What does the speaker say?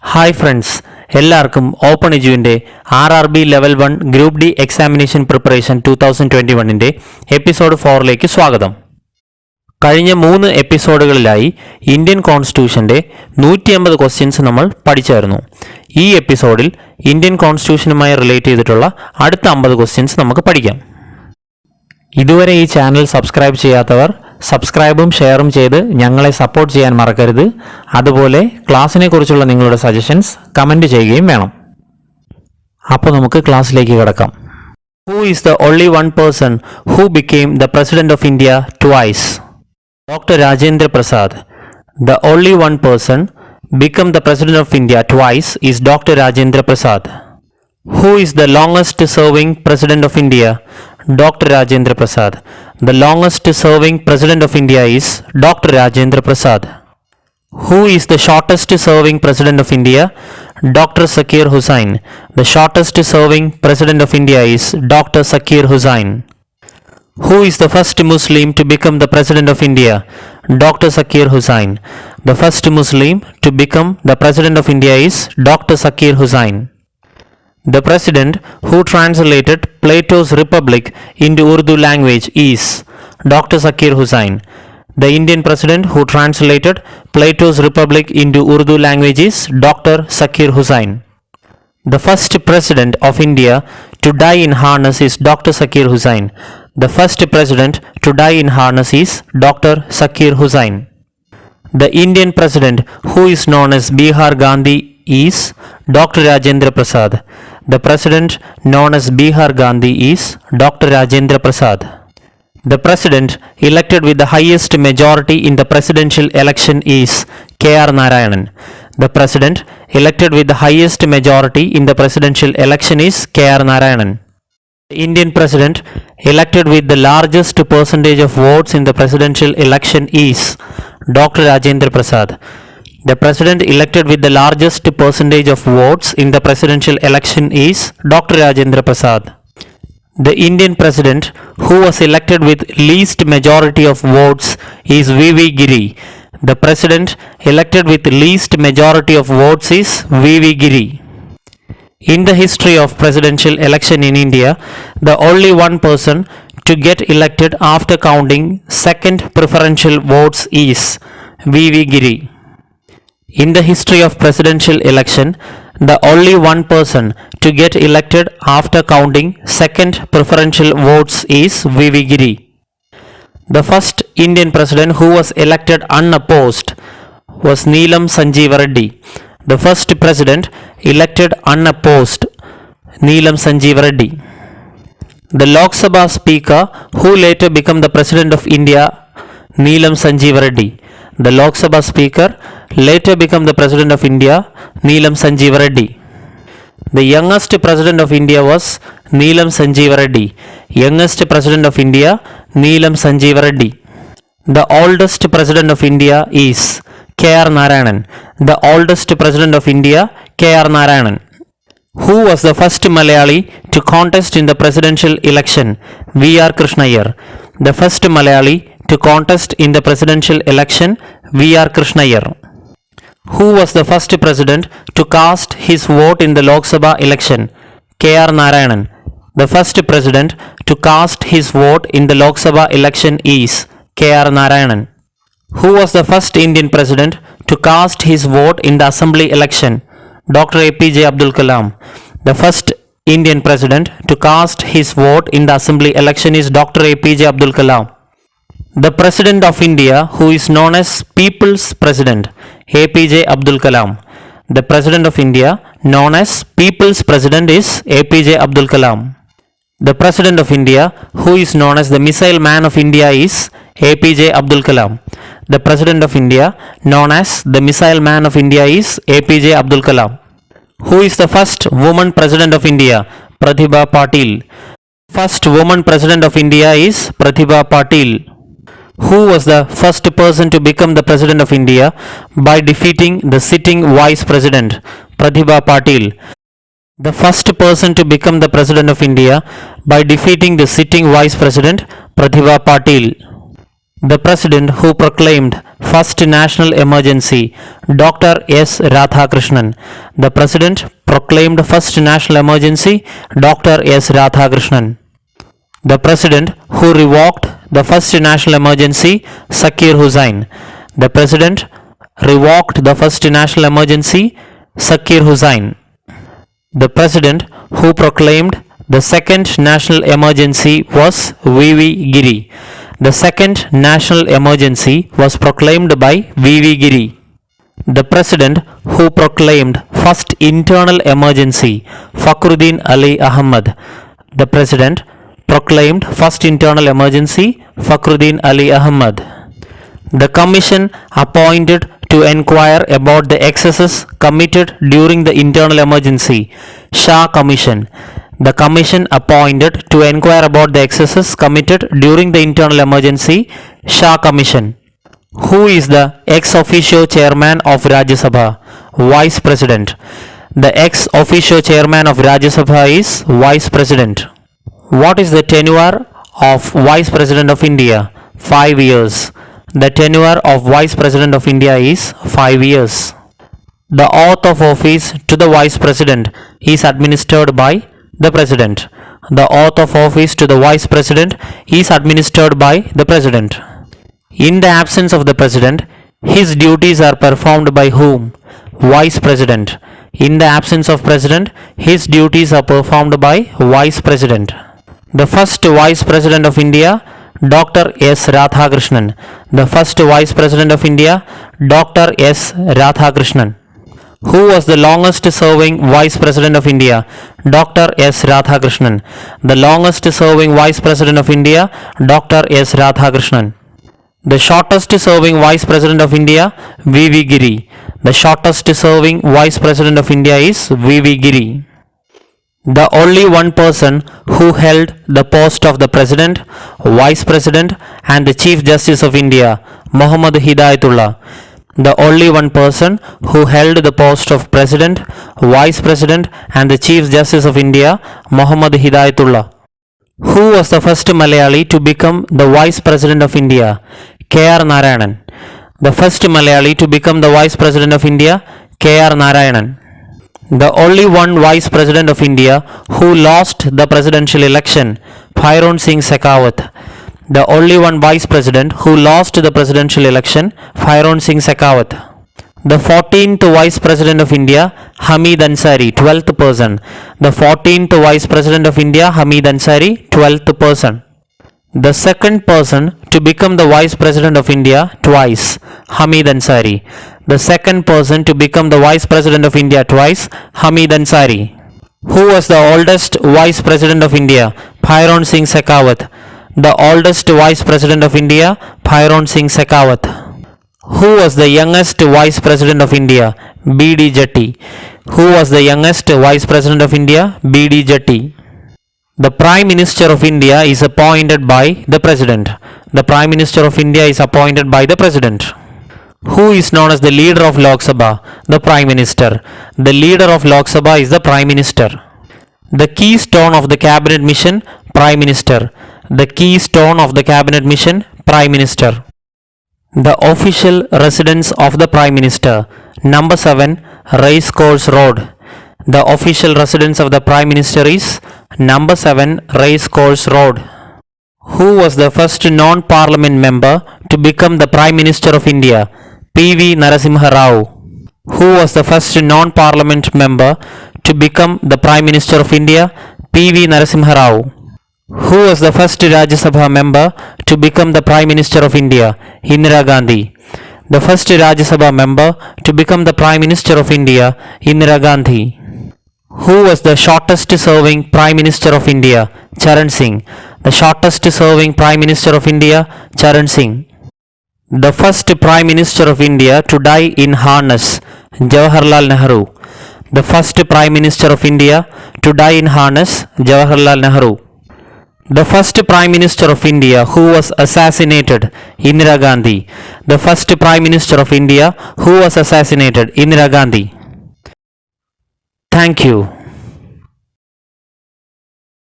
Hi friends, എല്ലാവർക്കും open എജ്യുവിൻ്റെ RRB level 1 group D examination preparation 2021 episode 4ലേക്ക് സ്വാഗതം. കഴിഞ്ഞ 3 എപ്പിസോഡുകളിലായി ഇന്ത്യൻ കോൺസ്റ്റിറ്റ്യൂഷൻ്റെ 150 ക്വസ്റ്റ്യൻസ് നമ്മൾ പഠിച്ചായിരുന്നു. ഈ എപ്പിസോഡിൽ ഇന്ത്യൻ കോൺസ്റ്റിറ്റ്യൂഷനുമായി റിലേറ്റ് ചെയ്തിട്ടുള്ള അടുത്ത 50 ക്വസ്റ്റ്യൻസ് നമുക്ക് പഠിക്കാം. ഇതുവരെ ഈ ചാനൽ സബ്സ്ക്രൈബ് ചെയ്യാത്തവർ സബ്സ്ക്രൈബും ഷെയറും ചെയ്ത് ഞങ്ങളെ സപ്പോർട്ട് ചെയ്യാൻ മറക്കരുത്. അതുപോലെ ക്ലാസ്സിനെ കുറിച്ചുള്ള നിങ്ങളുടെ സജഷൻസ് കമൻറ്റ് ചെയ്യുകയും വേണം. അപ്പോൾ നമുക്ക് ക്ലാസ്സിലേക്ക് കിടക്കാം. Who is the only one person who became the President of India twice? Dr. Rajendra Prasad. The only one person become the President of India twice is Dr. Rajendra Prasad. Who is the longest serving President of India? Dr. Rajendra Prasad. The longest serving President of India is Dr. Rajendra Prasad. Who is the shortest serving President of India? Dr. Zakir Hussain. The shortest serving President of India is Dr. Zakir Hussain. Who is the first Muslim to become the President of India? Dr. Zakir Hussain. The first Muslim to become the President of India is Dr. Zakir Hussain. The president who translated Plato's Republic into Urdu language is Dr. Zakir Hussain. The Indian president who translated Plato's Republic into Urdu language is Dr. Zakir Hussain. The first president of India to die in harness is Dr. Zakir Hussain. The first president to die in harness is Dr. Zakir Hussain. The Indian president who is known as Bihar Gandhi is Dr. Rajendra Prasad. The president known as Bihar Gandhi is Dr. Rajendra Prasad. The president elected with the highest majority in the presidential election is K.R. Narayanan. The president elected with the highest majority in the presidential election is K.R. Narayanan. The Indian president elected with the largest percentage of votes in the presidential election is Dr. Rajendra Prasad. The president elected with the largest percentage of votes in the presidential election is Dr. Rajendra Prasad. The Indian president who was elected with least majority of votes is V.V. Giri. The president elected with least majority of votes is V.V. Giri. In the history of presidential election in India, the only one person to get elected after counting second preferential votes is V.V. Giri. In the history of presidential election, the only one person to get elected after counting second preferential votes is V.V. Giri. The first Indian president who was elected unopposed was Neelam Sanjeeva Reddy. The first president elected unopposed, Neelam Sanjeeva Reddy. The Lok Sabha speaker who later became the president of India, Neelam Sanjeeva Reddy. The Lok Sabha speaker later became the president of India, Neelam Sanjeeva Reddy. The youngest president of India was Neelam Sanjeeva Reddy. Youngest president of India, Neelam Sanjeeva Reddy. The oldest president of India is K.R. Narayanan. The oldest president of India, K.R. Narayanan. Who was the first Malayali to contest in the presidential election? V.R. Krishnaiyer. The first Malayali to contest in the presidential election, V.R. Krishnaiyer. Who was the first president to cast his vote in the Lok Sabha election? K.R. Narayanan. The first president to cast his vote in the Lok Sabha election is K.R. Narayanan. Who was the first Indian president to cast his vote in the assembly election? Dr. A.P.J. Abdul Kalam. The first Indian president to cast his vote in the assembly election is Dr. A.P.J. Abdul Kalam. The President of India who is known as People's President, A.P.J. Abdul Kalam. The President of India known as People's President is A.P.J. Abdul Kalam. The President of India who is known as the Missile Man of India is A.P.J. Abdul Kalam. The President of India known as the Missile Man of India is A.P.J. Abdul Kalam. Who is the first woman President of India? Pratibha Patil. First woman President of India is Pratibha Patil. Who was the first person to become the President of India by defeating the sitting Vice President? Pratibha Patil. The first person to become the President of India by defeating the sitting Vice President, Pratibha Patil. The President who proclaimed first national emergency, Dr. S. Radhakrishnan. The President proclaimed first national emergency, Dr. S. Radhakrishnan. The President who revoked the first national emergency, Zakir Hussain. The President revoked the first national emergency, Zakir Hussain. The President who proclaimed the second national emergency was V.V. Giri. The second national emergency was proclaimed by V.V. Giri. The President who proclaimed first internal emergency, Fakhruddin Ali Ahmad. The President proclaimed first internal emergency, Fakhruddin Ali Ahmad. The Commission appointed to inquire about the excesses committed during the internal emergency, Shah Commission. The Commission appointed to inquire about the excesses committed during the internal emergency, Shah Commission. Who is the ex officio chairman of Rajya Sabha? Vice President. The ex officio chairman of Rajya Sabha is Vice President. What is the tenure of Vice President of India? 5 years. The tenure of Vice President of India is 5 years. The oath of office to the Vice President is administered by the President. The oath of office to the Vice President is administered by the President. In the absence of the President, his duties are performed by whom? Vice President. In the absence of President, his duties are performed by Vice President. The first Vice President of India, Dr. S. Radhakrishnan. The first Vice President of India, Dr. S. Radhakrishnan. Who was the longest serving Vice President of India? Dr. S. Radhakrishnan. The longest serving Vice President of India, Dr. S. Radhakrishnan. The shortest serving Vice President of India, V.V. Giri. The shortest serving Vice President of India is V.V. Giri. The only one person who held the post of the President, Vice President and the Chief Justice of India, Muhammad Hidayatullah. The only one person who held the post of President, Vice President and the Chief Justice of India, Muhammad Hidayatullah. Who was the first Malayali to become the Vice President of India? K.R. Narayanan. The first Malayali to become the Vice President of India, K.R. Narayanan. The only one Vice President of India who lost the presidential election, Bhairon Singh Shekhawat. The only one Vice President who lost the presidential election, Bhairon Singh Shekhawat. The 14th Vice President of India, Hamid Ansari, 12th person. The 14th Vice President of India, Hamid Ansari, 12th person. The second person to become the Vice President of India twice, Hamid Ansari. The second person to become the Vice President of India twice, Hamid Ansari. Who was the oldest Vice President of India? Bhairon Singh Shekhawat. The oldest Vice President of India, Bhairon Singh Shekhawat. Who was the youngest Vice President of India? B.D. Jatti. Who was the youngest Vice President of India? B.D. Jatti. The Prime Minister of India is appointed by the President. The Prime Minister of India is appointed by the President. Who is known as the leader of Lok Sabha? The Prime Minister. The leader of Lok Sabha is the Prime Minister. The keystone of the cabinet mission, Prime Minister. The keystone of the cabinet mission, Prime Minister. The official residence of the Prime Minister, number 7, Race Course Road. The official residence of the Prime Minister is number 7, Race Course Road. Who was the first non-parliament member to become the Prime Minister of India? P.V. Narasimha Rao. Who was the first non-parliament member to become the Prime Minister of India? P.V. Narasimha Rao. Who was the first Rajya Sabha member to become the Prime Minister of India? Indira Gandhi. The first Rajya Sabha member to become the Prime Minister of India, Indira Gandhi. Who was the shortest serving Prime Minister of India? Charan Singh. The shortest serving Prime Minister of India, Charan Singh. The first Prime Minister of India to die in harness, Jawaharlal Nehru. The first Prime Minister of India to die in harness, Jawaharlal Nehru. The first Prime Minister of India who was assassinated, Indira Gandhi. The first Prime Minister of India who was assassinated, Indira Gandhi. Thank you.